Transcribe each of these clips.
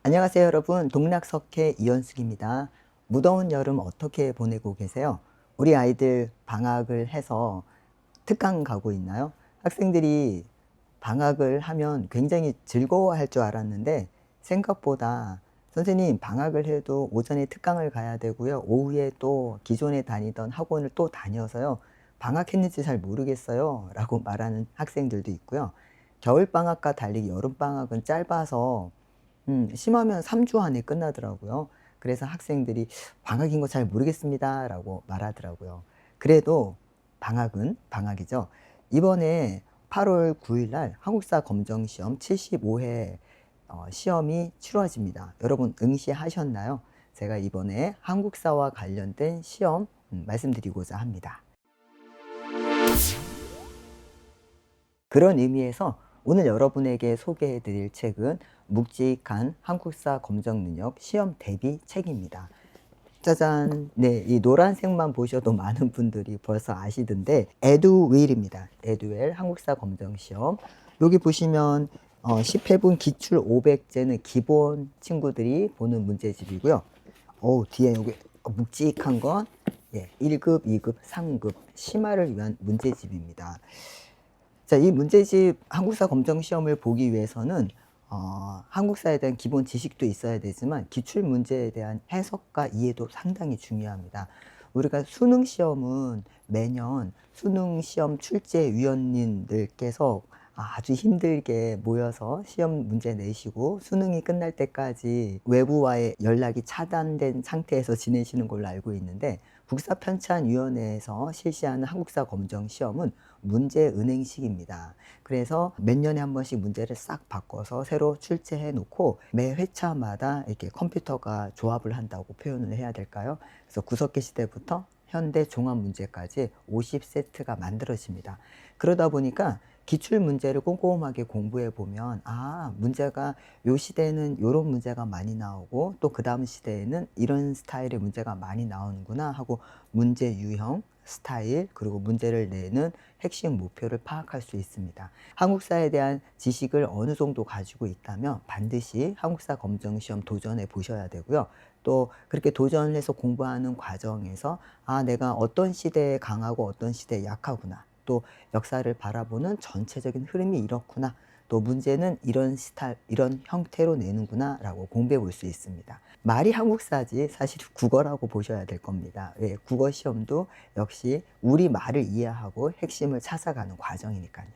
안녕하세요 여러분, 동락석회 이현숙입니다. 무더운 여름 어떻게 보내고 계세요? 우리 아이들 방학을 해서 특강 가고 있나요? 학생들이 방학을 하면 굉장히 즐거워할 줄 알았는데 생각보다 선생님 방학을 해도 오전에 특강을 가야 되고요, 오후에 또 기존에 다니던 학원을 또 다녀서요 방학했는지 잘 모르겠어요 라고 말하는 학생들도 있고요. 겨울방학과 달리 여름방학은 짧아서 심하면 3주 안에 끝나더라고요. 그래서 학생들이 "방학인 거 잘 모르겠습니다." 라고 말하더라고요. 그래도 방학은 방학이죠. 이번에 8월 9일 날 한국사 검정시험 75회 시험이 치러집니다. 여러분 응시하셨나요? 제가 이번에 한국사와 관련된 시험 말씀드리고자 합니다. 그런 의미에서 오늘 여러분에게 소개해 드릴 책은 묵직한 한국사 검정 능력 시험 대비 책입니다. 짜잔! 네, 이 노란색만 보셔도 많은 분들이 벌써 아시던데 에듀윌입니다. 에듀윌 한국사 검정 시험. 여기 보시면 10회분 기출 500제는 기본 친구들이 보는 문제집이고요. 뒤에 여기 묵직한 건 1급, 2급, 3급 심화를 위한 문제집입니다. 자, 이 문제집 한국사 검정 시험을 보기 위해서는 한국사에 대한 기본 지식도 있어야 되지만 기출 문제에 대한 해석과 이해도 상당히 중요합니다. 우리가 수능 시험은 매년 수능 시험 출제위원님들께서 아주 힘들게 모여서 시험 문제 내시고 수능이 끝날 때까지 외부와의 연락이 차단된 상태에서 지내시는 걸로 알고 있는데, 국사편찬위원회에서 실시하는 한국사 검정 시험은 문제 은행식입니다. 그래서 몇 년에 한 번씩 문제를 싹 바꿔서 새로 출제해 놓고 매 회차마다 이렇게 컴퓨터가 조합을 한다고 표현을 해야 될까요? 그래서 구석기 시대부터 현대 종합 문제까지 50세트가 만들어집니다. 그러다 보니까 기출 문제를 꼼꼼하게 공부해 보면 문제가 요 시대에는 요런 문제가 많이 나오고 또 그 다음 시대에는 이런 스타일의 문제가 많이 나오는구나 하고 문제 유형, 스타일, 그리고 문제를 내는 핵심 목표를 파악할 수 있습니다. 한국사에 대한 지식을 어느 정도 가지고 있다면 반드시 한국사 검정시험 도전해 보셔야 되고요. 또 그렇게 도전을 해서 공부하는 과정에서 내가 어떤 시대에 강하고 어떤 시대에 약하구나, 또 역사를 바라보는 전체적인 흐름이 이렇구나, 또 문제는 이런 스타일, 이런 형태로 내는구나 라고 공부해 볼 수 있습니다. 말이 한국사지 사실 국어라고 보셔야 될 겁니다. 국어 시험도 역시 우리 말을 이해하고 핵심을 찾아가는 과정이니까요.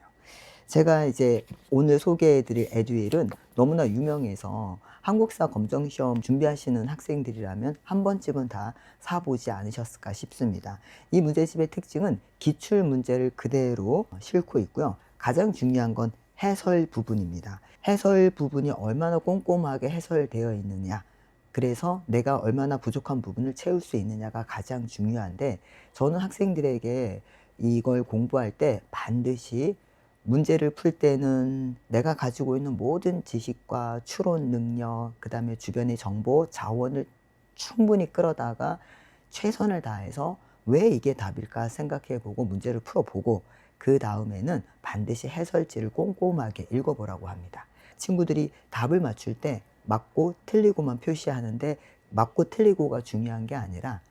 제가 이제 오늘 소개해 드릴 에듀윌은 너무나 유명해서 한국사 검정시험 준비하시는 학생들이라면 한 번쯤은 다 사보지 않으셨을까 싶습니다. 이 문제집의 특징은 기출 문제를 그대로 싣고 있고요. 가장 중요한 건 해설 부분입니다. 해설 부분이 얼마나 꼼꼼하게 해설되어 있느냐, 그래서 내가 얼마나 부족한 부분을 채울 수 있느냐가 가장 중요한데, 저는 학생들에게 이걸 공부할 때 반드시 문제를 풀 때는 내가 가지고 있는 모든 지식과 추론 능력, 그 다음에 주변의 정보, 자원을 충분히 끌어다가 최선을 다해서 왜 이게 답일까 생각해 보고 문제를 풀어보고, 그 다음에는 반드시 해설지를 꼼꼼하게 읽어보라고 합니다. 친구들이 답을 맞출 때 맞고 틀리고만 표시하는데, 맞고 틀리고가 중요한 게 아니라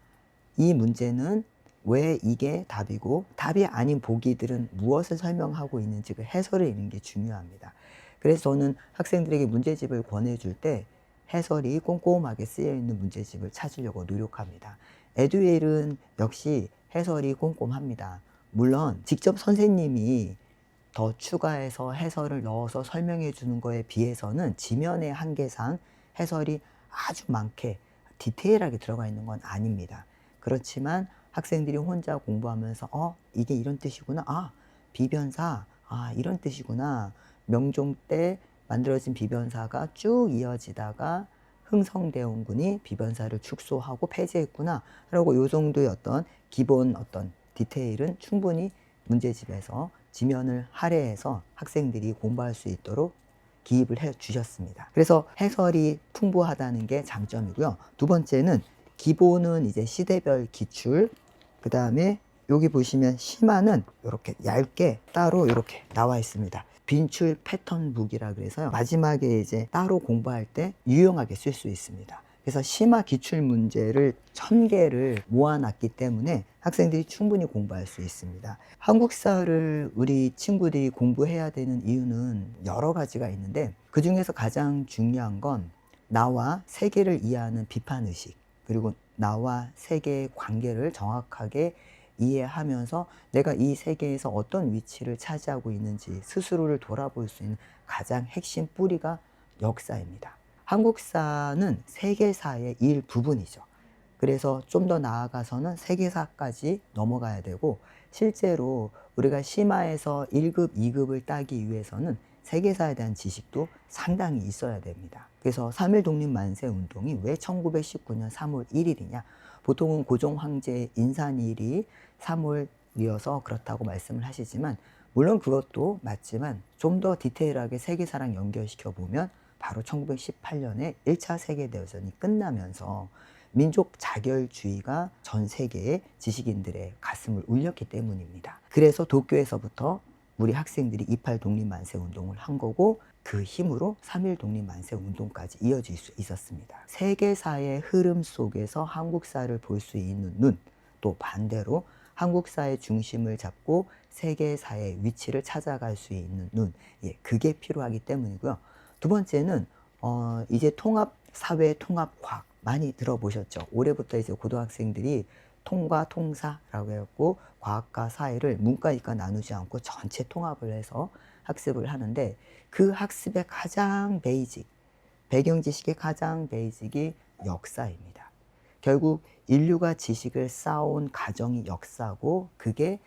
이 문제는 왜 이게 답이고 답이 아닌 보기들은 무엇을 설명하고 있는지 그 해설을 읽는 게 중요합니다. 그래서 저는 학생들에게 문제집을 권해줄 때 해설이 꼼꼼하게 쓰여 있는 문제집을 찾으려고 노력합니다. 에듀윌은 역시 해설이 꼼꼼합니다. 물론 직접 선생님이 더 추가해서 해설을 넣어서 설명해 주는 거에 비해서는 지면의 한계상 해설이 아주 많게 디테일하게 들어가 있는 건 아닙니다. 그렇지만 학생들이 혼자 공부하면서 이게 이런 뜻이구나, 비변사, 이런 뜻이구나, 명종 때 만들어진 비변사가 쭉 이어지다가 흥성대원군이 비변사를 축소하고 폐지했구나 라고 요 정도의 어떤 기본 어떤 디테일은 충분히 문제집에서 지면을 할애해서 학생들이 공부할 수 있도록 기입을 해 주셨습니다. 그래서 해설이 풍부하다는 게 장점이고요. 두 번째는 기본은 이제 시대별 기출, 그 다음에 여기 보시면 심화는 이렇게 얇게 따로 이렇게 나와 있습니다. 빈출 패턴북이라 그래서요. 마지막에 이제 따로 공부할 때 유용하게 쓸 수 있습니다. 그래서 심화 기출 문제를 1000개를 모아놨기 때문에 학생들이 충분히 공부할 수 있습니다. 한국사를 우리 친구들이 공부해야 되는 이유는 여러 가지가 있는데, 그 중에서 가장 중요한 건 나와 세계를 이해하는 비판의식, 그리고 나와 세계의 관계를 정확하게 이해하면서 내가 이 세계에서 어떤 위치를 차지하고 있는지 스스로를 돌아볼 수 있는 가장 핵심 뿌리가 역사입니다. 한국사는 세계사의 일부분이죠. 그래서 좀 더 나아가서는 세계사까지 넘어가야 되고, 실제로 우리가 심화해서 1급, 2급을 따기 위해서는 세계사에 대한 지식도 상당히 있어야 됩니다. 그래서 3.1 독립만세 운동이 왜 1919년 3월 1일이냐? 보통은 고종 황제의 인산일이 3월이어서 그렇다고 말씀을 하시지만, 물론 그것도 맞지만 좀 더 디테일하게 세계사랑 연결시켜 보면 바로 1918년에 1차 세계대전이 끝나면서 민족 자결주의가 전 세계의 지식인들의 가슴을 울렸기 때문입니다. 그래서 도쿄에서부터 우리 학생들이 28 독립만세 운동을 한 거고, 그 힘으로 3.1 독립만세 운동까지 이어질 수 있었습니다. 세계사의 흐름 속에서 한국사를 볼 수 있는 눈, 또 반대로 한국사의 중심을 잡고 세계사의 위치를 찾아갈 수 있는 눈, 그게 필요하기 때문이고요. 두 번째는 이제 통합사회, 통합과학 많이 들어보셨죠? 올해부터 이제 고등학생들이 통과 통사라고 해갖고 과학과 사회를 문과 이과 나누지 않고 전체 통합을 해서 학습을 하는데, 그 학습의 가장 베이직, 배경 지식의 가장 베이직이 역사입니다. 결국 인류가 지식을 쌓아온 과정이 역사고, 그게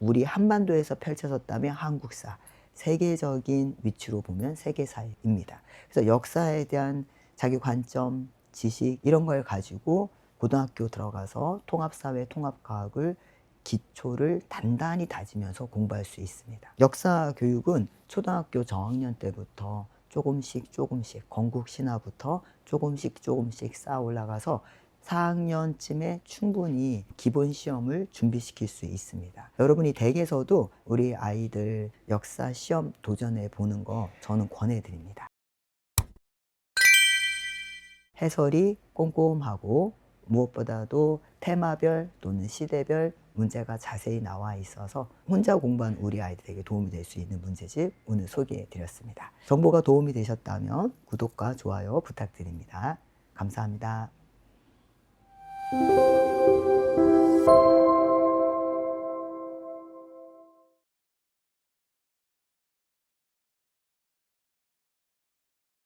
우리 한반도에서 펼쳐졌다면 한국사, 세계적인 위치로 보면 세계사입니다. 그래서 역사에 대한 자기 관점, 지식 이런 걸 가지고 고등학교 들어가서 통합사회, 통합과학을 기초를 단단히 다지면서 공부할 수 있습니다. 역사 교육은 초등학교 저학년 때부터 조금씩 건국 신화부터 조금씩 쌓아 올라가서 4학년쯤에 충분히 기본 시험을 준비시킬 수 있습니다. 여러분이 댁에서도 우리 아이들 역사 시험 도전해 보는 거 저는 권해드립니다. 해설이 꼼꼼하고 무엇보다도 테마별 또는 시대별 문제가 자세히 나와 있어서 혼자 공부한 우리 아이들에게 도움이 될 수 있는 문제집 오늘 소개해 드렸습니다. 정보가 도움이 되셨다면 구독과 좋아요 부탁드립니다. 감사합니다.